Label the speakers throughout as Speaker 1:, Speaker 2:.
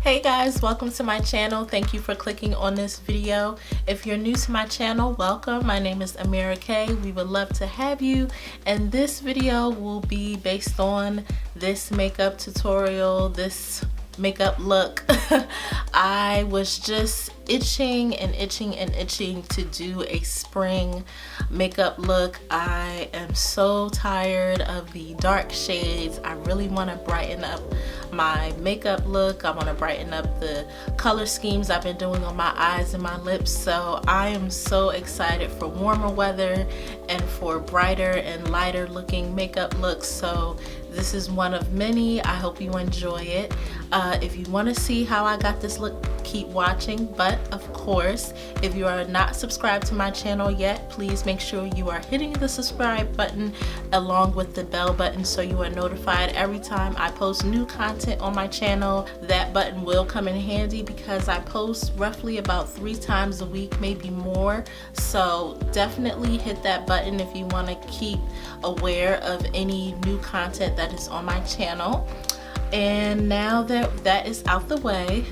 Speaker 1: Hey guys, welcome to my channel. Thank you for clicking on this video. If you're new to my channel, welcome. My name is AmeerahKArt. We would love to have you, and this video will be based on this makeup tutorial, this makeup look. I was just itching to do a spring makeup look. I am so tired of the dark shades. I really want to brighten up my makeup look. I want to brighten up the color schemes I've been doing on my eyes and my lips. So I am so excited for warmer weather and for brighter and lighter looking makeup looks. So this is one of many. I hope you enjoy it. If you want to see how I got this look, keep watching. But of course, if you are not subscribed to my channel yet, please make sure you are hitting the subscribe button along with the bell button so you are notified every time I post new content on my channel. That button will come in handy because I post roughly about 3 times a week, maybe more. So definitely hit that button if you want to keep aware of any new content that is on my channel. And now that that is out the way,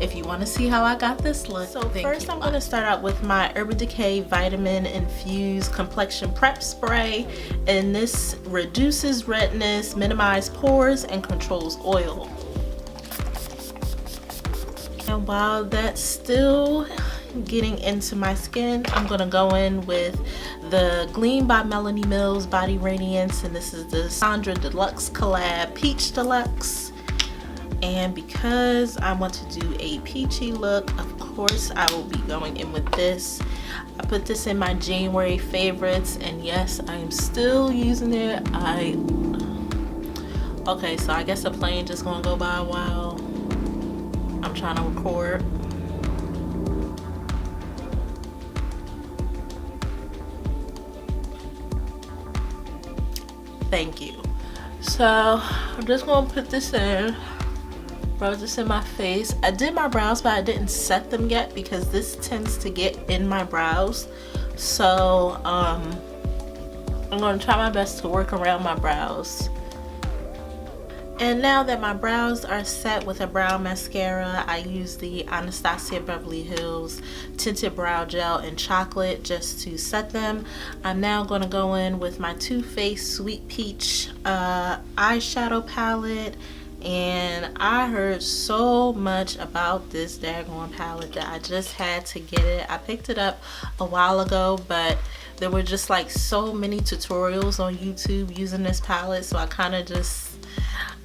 Speaker 1: if you want to see how I got this look, so first I'm going to start out with my Urban Decay Vitamin Infused Complexion Prep Spray, and this reduces redness, minimizes pores, and controls oil. And while that's still getting into my skin, I'm going to go in with the Gleam by Melanie Mills Body Radiance, and this is the Sandra Deluxe Collab Peach Deluxe. And because I want to do a peachy look, of course I will be going in with this. I put this in my January favorites, and yes, I am still using it. Okay, so I guess the plane just gonna go by while I'm trying to record. Thank you. So I'm just gonna put this in, rub this in my face. I did my brows, but I didn't set them yet because this tends to get in my brows. So I'm gonna try my best to work around my brows. And now that my brows are set with a brow mascara, I use the Anastasia Beverly Hills Tinted Brow Gel in Chocolate just to set them. I'm now going to go in with my Too Faced Sweet Peach eyeshadow palette. And I heard so much about this daggone palette that I just had to get it. I picked it up a while ago, but there were just like so many tutorials on YouTube using this palette, so I kind of just,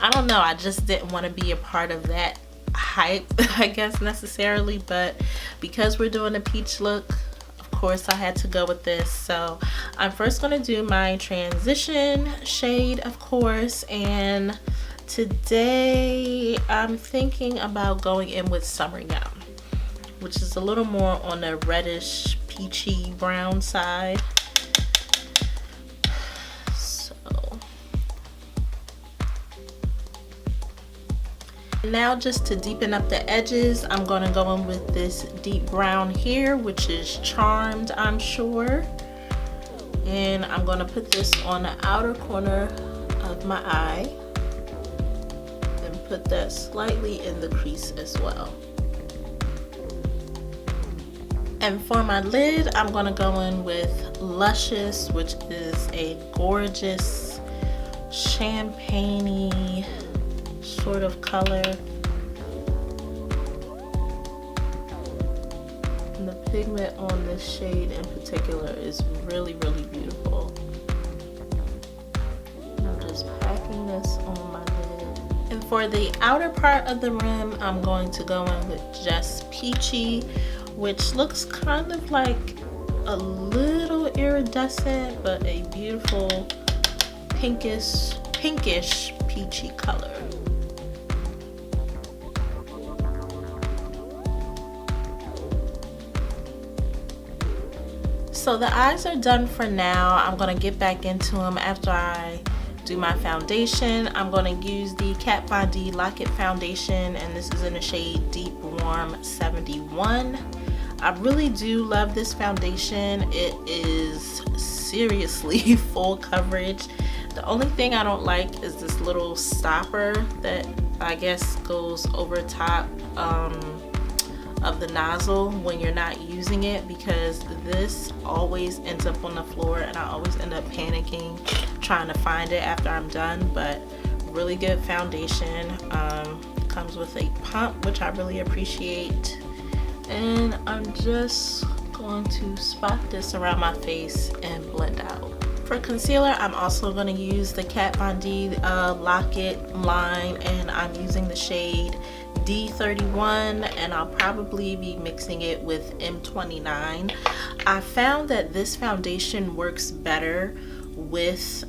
Speaker 1: I don't know, I just didn't want to be a part of that hype, I guess, necessarily. But because we're doing a peach look, of course I had to go with this. So I'm first going to do my transition shade, of course, and today I'm thinking about going in with Summer Yum, which is a little more on the reddish peachy brown side. Now, just to deepen up the edges, I'm going to go in with this deep brown here, which is Charmed, I'm sure. And I'm going to put this on the outer corner of my eye and put that slightly in the crease as well. And for my lid, I'm going to go in with Luscious, which is a gorgeous champagne-y sort of color. And the pigment on this shade in particular is really, really beautiful. I'm just packing this on my lid. And for the outer part of the rim, I'm going to go in with just Peachy, which looks kind of like a little iridescent, but a beautiful pinkish peachy color. So the eyes are done for now. I'm going to get back into them after I do my foundation. I'm going to use the Kat Von D Lock It Foundation, and this is in the shade Deep Warm 71. I really do love this foundation. It is seriously full coverage. The only thing I don't like is this little stopper that I guess goes over top of the nozzle when you're not using it, because this always ends up on the floor and I always end up panicking trying to find it after I'm done. But really good foundation. Comes with a pump, which I really appreciate, and I'm just going to spot this around my face and blend out. For concealer, I'm also going to use the Kat Von D Lock-It line, and I'm using the shade D31, and I'll probably be mixing it with M29. I found that this foundation works better with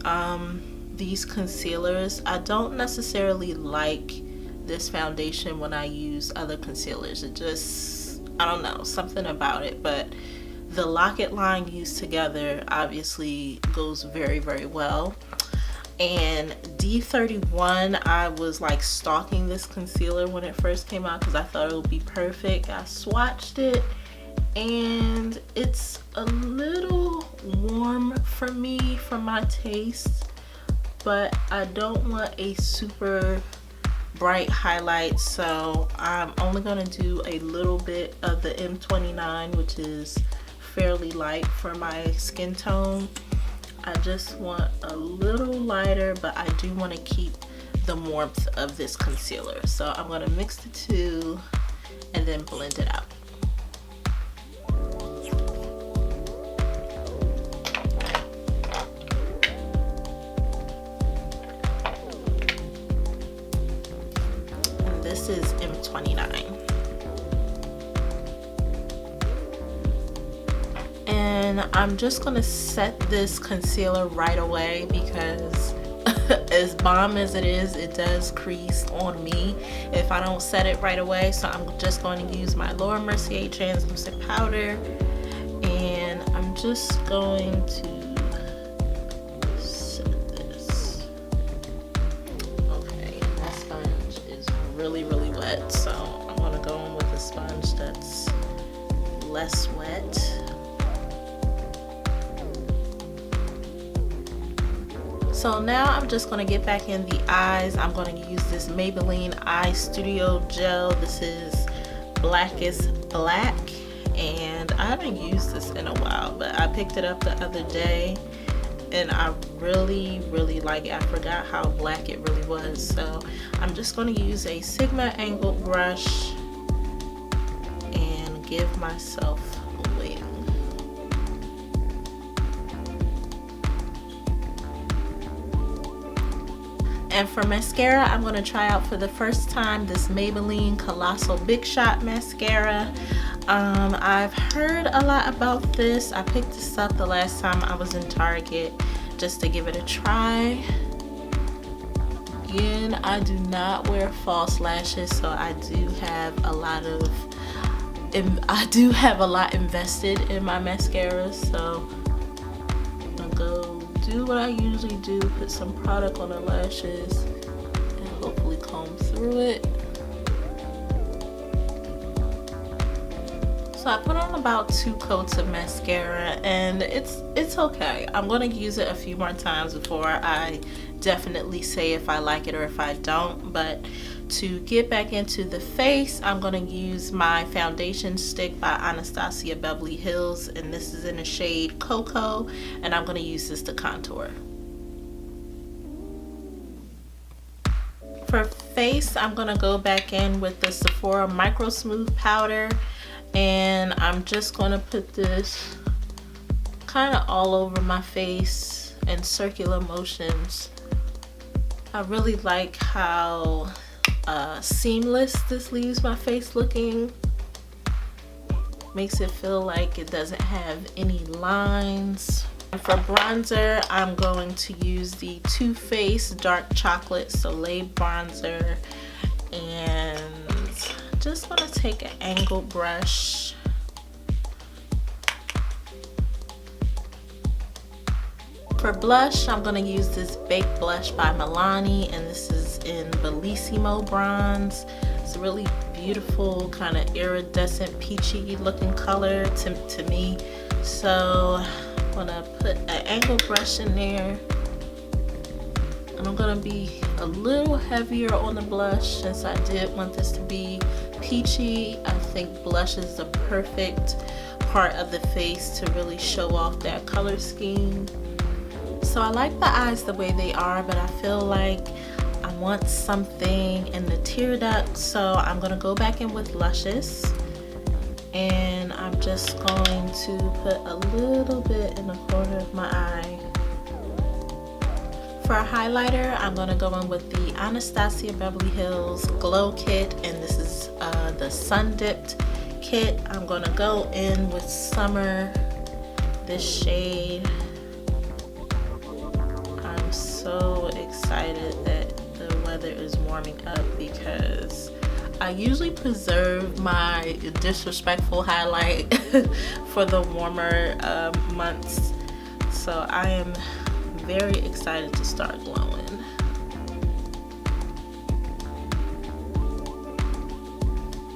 Speaker 1: these concealers. I don't necessarily like this foundation when I use other concealers. It just, I don't know, something about it. But the Lock-It line used together obviously goes very, very well. And D31, I was like stalking this concealer when it first came out because I thought it would be perfect. I swatched it and it's a little warm for me, for my taste, but I don't want a super bright highlight, so I'm only going to do a little bit of the M29, which is fairly light for my skin tone. I just want a little lighter, but I do want to keep the warmth of this concealer. So I'm going to mix the two and then blend it out. And this is M29. And I'm just gonna set this concealer right away because as bomb as it is, it does crease on me if I don't set it right away. So I'm just going to use my Laura Mercier translucent powder, and I'm just going to set this. Okay, my sponge is really, really wet, so I'm gonna go in with a sponge that's less wet. So now I'm just going to get back in the eyes. I'm going to use this Maybelline Eye Studio Gel. This is Blackest Black, and I haven't used this in a while, but I picked it up the other day and I really, really like it. I forgot how black it really was. So I'm just going to use a Sigma angled brush and give myself a wing. And for mascara, I'm going to try out for the first time this Maybelline Colossal Big Shot Mascara. I've heard a lot about this. I picked this up the last time I was in Target just to give it a try. Again, I do not wear false lashes, so I do have a lot invested in my mascara. So I'm gonna go do what I usually do, put some product on the lashes and hopefully comb through it. So I put on about 2 coats of mascara, and it's okay. I'm going to use it a few more times before I definitely say if I like it or if I don't. But to get back into the face, I'm going to use my foundation stick by Anastasia Beverly Hills, and this is in the shade Cocoa, and I'm going to use this to contour. For face, I'm going to go back in with the Sephora Micro Smooth Powder, and I'm just going to put this kind of all over my face in circular motions. I really like how seamless this leaves my face looking. Makes it feel like it doesn't have any lines. And for bronzer, I'm going to use the Too Faced Dark Chocolate Soleil Bronzer, and just want to take an angled brush For blush, I'm going to use this Baked Blush by Milani, and this is in Bellissimo Bronze. It's a really beautiful, kind of iridescent, peachy looking color to me. So I'm going to put an angled brush in there, and I'm going to be a a little heavier on the blush since I did want this to be peachy. I think blush is the perfect part of the face to really show off that color scheme. So I like the eyes the way they are, but I feel like I want something in the tear duct, so I'm gonna go back in with Luscious, and I'm just going to put a little bit in the corner of my eye. For a highlighter, I'm gonna go in with the Anastasia Beverly Hills Glow Kit, and this is the Sun Dipped Kit. I'm gonna go in with Summer, this shade. I'm so excited that the weather is warming up because I usually preserve my disrespectful highlight for the warmer months. So I am very excited to start glowing.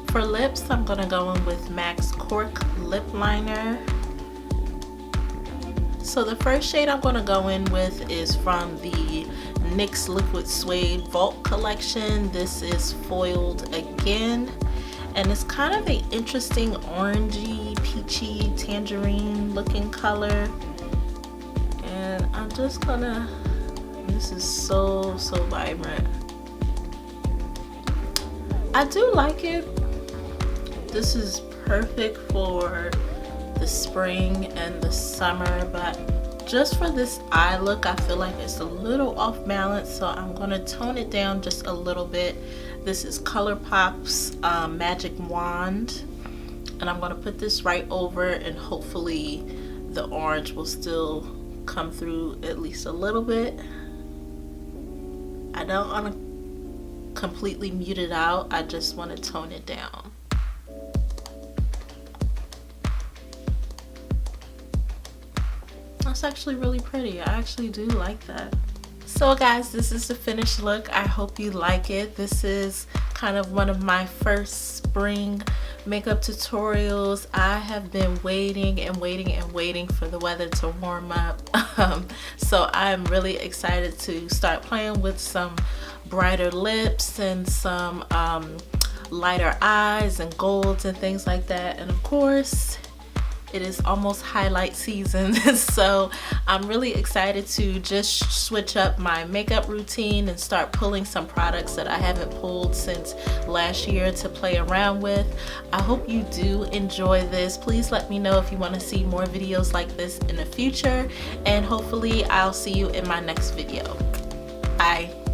Speaker 1: For lips, I'm gonna go in with MAC's Cork Lip Liner. So the first shade I'm gonna go in with is from the NYX Liquid Suede Vault collection. This is Foiled Again, and it's kind of an interesting orangey, peachy, tangerine looking color. And I'm just gonna, this is so vibrant. I do like it. This is perfect for the spring and the summer, but just for this eye look, I feel like it's a little off balance, so I'm gonna tone it down just a little bit. This is ColourPop's Magic Wand, and I'm gonna put this right over, and hopefully the orange will still come through at least a little bit. I don't want to completely mute it out, I just want to tone it down. That's actually really pretty. I actually do like that. So guys, this is the finished look. I hope you like it. This is kind of one of my first spring makeup tutorials. I have been waiting and waiting for the weather to warm up. So I'm really excited to start playing with some brighter lips and some lighter eyes and golds and things like that. And of course, it is almost highlight season, so I'm really excited to just switch up my makeup routine and start pulling some products that I haven't pulled since last year to play around with. I hope you do enjoy this. Please let me know if you want to see more videos like this in the future, and hopefully I'll see you in my next video. Bye.